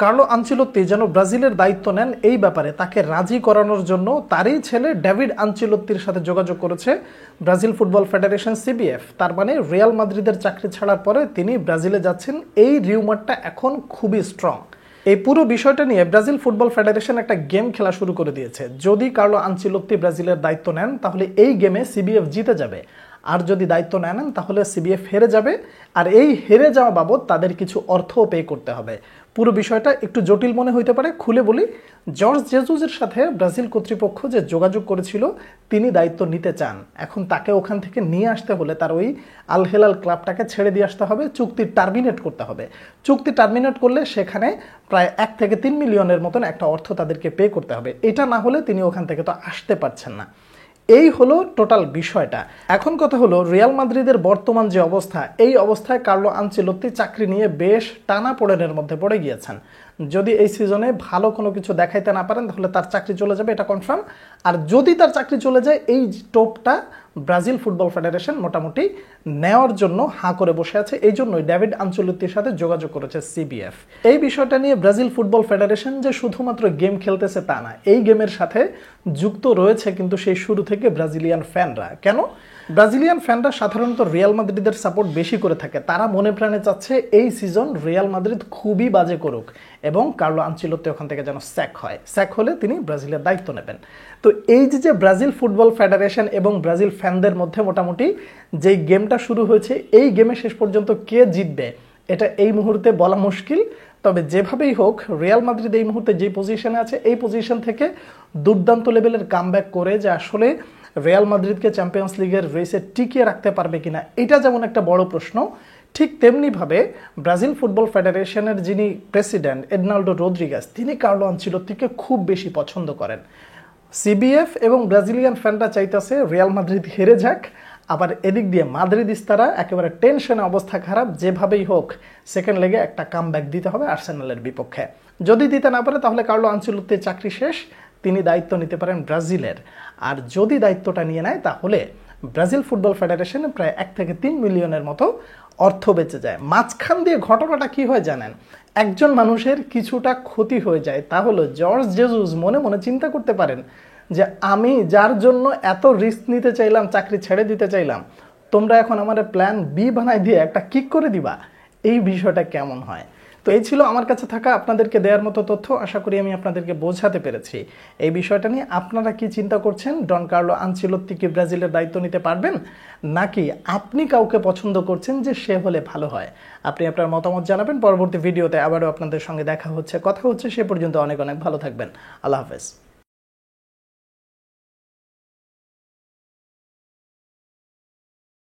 Carlo Ancelotti যেন ব্রাজিলের দায়িত্ব নেন এই ব্যাপারে তাকে রাজি করানোর জন্য তারই ছেলে ডেভিড আনচেলত্তির সাথে যোগাযোগ করেছে ব্রাজিল ফুটবল ফেডারেশন সিবিএফ। তার মানে রিয়াল মাদ্রিদের চাকরি ছাড়ার পরে তিনি ব্রাজিলে যাচ্ছেন, এই রিউমারটা এখন খুবই স্ট্রং। এই পুরো বিষয়টা নিয়ে ব্রাজিল ফুটবল ফেডারেশন একটা গেম খেলা শুরু করে দিয়েছে। যদি কার্লো আনচেলত্তি ব্রাজিলের দায়িত্ব নেন তাহলে এই গেমে সিবিএফ জিতে যাবে, আর যদি দায়িত্ব না নেন তাহলে সিবিএফ হেরে যাবে, আর এই হেরে যাওয়া বাবদ তাদের কিছু অর্থও পে করতে হবে। পুরো বিষয়টা একটু জটিল মনে হইতে পারে, খুলে বলি। জর্জ জেজুসের সাথে ব্রাজিল কর্তৃপক্ষ যে যোগাযোগ করেছিল, তিনি দায়িত্ব নিতে চান। এখন তাকে ওখান থেকে নিয়ে আসতে হলে তার ওই আল হেলাল ক্লাবটাকে ছেড়ে দিয়ে আসতে হবে, চুক্তি টার্মিনেট করতে হবে। চুক্তি টার্মিনেট করলে সেখানে প্রায় 1 থেকে 3 মিলিয়নের মতন একটা অর্থ তাদেরকে পে করতে হবে। এটা না হলে তিনি ওখান থেকে তো আসতে পারছেন না। এই হলো টোটাল বিষয়টা। এখন কথা হলো, রিয়াল মাদ্রিদের বর্তমান যে অবস্থা, এই অবস্থায় কার্লো আনচেলত্তি চাকরি নিয়ে বেশ টানাপোড়েনের মধ্যে পড়ে গিয়েছেন। যদি এই সিজনে ভালো কোনো কিছু দেখাইতে না পারেন তাহলে তার চাকরি চলে যাবে, এটা কনফার্ম। আর যদি তার চাকরি চলে যায়, এই টোপটা ব্রাজিল ফুটবল ফেডারেশন মোটামুটি নেওয়ার জন্য হাঁ করে বসে আছে। এই জন্যই ডেভিড আনচেলত্তির সাথে যোগাযোগ করেছে সিবিএফ। এই বিষয়টা নিয়ে ব্রাজিল ফুটবল ফেডারেশন যে শুধুমাত্র গেম খেলতেছে তা না, এই গেমের সাথে যুক্ত রয়েছে কিন্তু সেই শুরু থেকে ব্রাজিলিয়ান ফ্যানরা। কেন? ব্রাজিলিয়ান ফ্যানরা সাধারণত রিয়াল মাদ্রিদের সাপোর্ট বেশি করে থাকে। তারা মনে প্রাণে চাচ্ছে এই সিজন রিয়াল মাদ্রিদ খুবই বাজে করুক এবং কার্লো আনচেলত্তি ওখান থেকে যেন স্যাক হয়। স্যাক হলে তিনি ব্রাজিলের দায়িত্ব নেবেন। তো এই যে ব্রাজিল ফুটবল ফেডারেশন এবং ব্রাজিল ফ্যানদের মধ্যে মোটামুটি যেই গেমটা শুরু হয়েছে, এই গেমে শেষ পর্যন্ত কে জিতবে এটা এই মুহূর্তে বলা মুশকিল। তবে যেভাবেই হোক, রিয়াল মাদ্রিদ এই মুহূর্তে যে পজিশনে আছে, এই পজিশন থেকে দুর্দান্ত লেভেলের কামব্যাক করে যে আসলে রিয়াল মাদ্রিদকে চ্যাম্পিয়ন্স লিগের রেসে টিকিয়ে রাখতে পারবে কিনা, এটা যেমন একটা বড় প্রশ্ন, ঠিক তেমনিভাবে ব্রাজিল ফুটবল ফেডারেশনের যিনি প্রেসিডেন্ট এডনাল্ডো রদ্রিগেজ, তিনি কার্লো আনচেলত্তিকে খুব বেশি পছন্দ করেন। সিবিএফ এবং ব্রাজিলিয়ান ফ্যানরা চাইতেছে রিয়াল মাদ্রিদ হেরে যাক, আবার এদিক দিয়ে মাদ্রিদিস্তারা একেবারে টেনশনে, অবস্থা খারাপ, যেভাবেই হোক সেকেন্ড লেগে একটা কামব্যাক দিতে হবে আর্সেনালের বিপক্ষে। যদি দিতে না পারে তাহলে কার্লো আনচেলত্তির চাকরি শেষ, তিনি দায়িত্ব নিতে পারেন ব্রাজিলের। আর যদি দায়িত্বটা নিয়ে নেয় তাহলে ব্রাজিল ফুটবল ফেডারেশনে প্রায় 1 থেকে 3 মিলিয়নের মতো অর্থ বেঁচে যায়। মাঝখান দিয়ে ঘটনাটা কি হয় জানেন? একজন মানুষের কিছুটা ক্ষতি হয়ে যায়। তা হলো জর্জ জেজুস মনে মনে চিন্তা করতে পারেন যে আমি যার জন্য এত রিস্ক নিতে চাইলাম, চাকরি ছেড়ে দিতে চাইলাম, তোমরা এখন আমার প্ল্যান বি বানাই দিয়ে একটা কিক করে দিবা। এই বিষয়টা কেমন হয়? তো এই ছিল আমার কাছে থাকা আপনাদেরকে দেওয়ার মতো তথ্য। আশা করি আমি আপনাদেরকে বোঝাতে পেরেছি। এই বিষয়টা নিয়ে আপনারা কি চিন্তা করছেন? ডন কার্লো আনচেলত্তি কি ব্রাজিলের দায়িত্ব নিতে পারবেন, নাকি আপনি কাউকে পছন্দ করছেন যে সে হলে ভালো হয়? আপনি আপনার মতামত জানাবেন। পরবর্তী ভিডিওতে আবারও আপনাদের সঙ্গে দেখা হচ্ছে, কথা হচ্ছে। সে পর্যন্ত অনেক অনেক ভালো থাকবেন। আল্লাহ হাফেজ।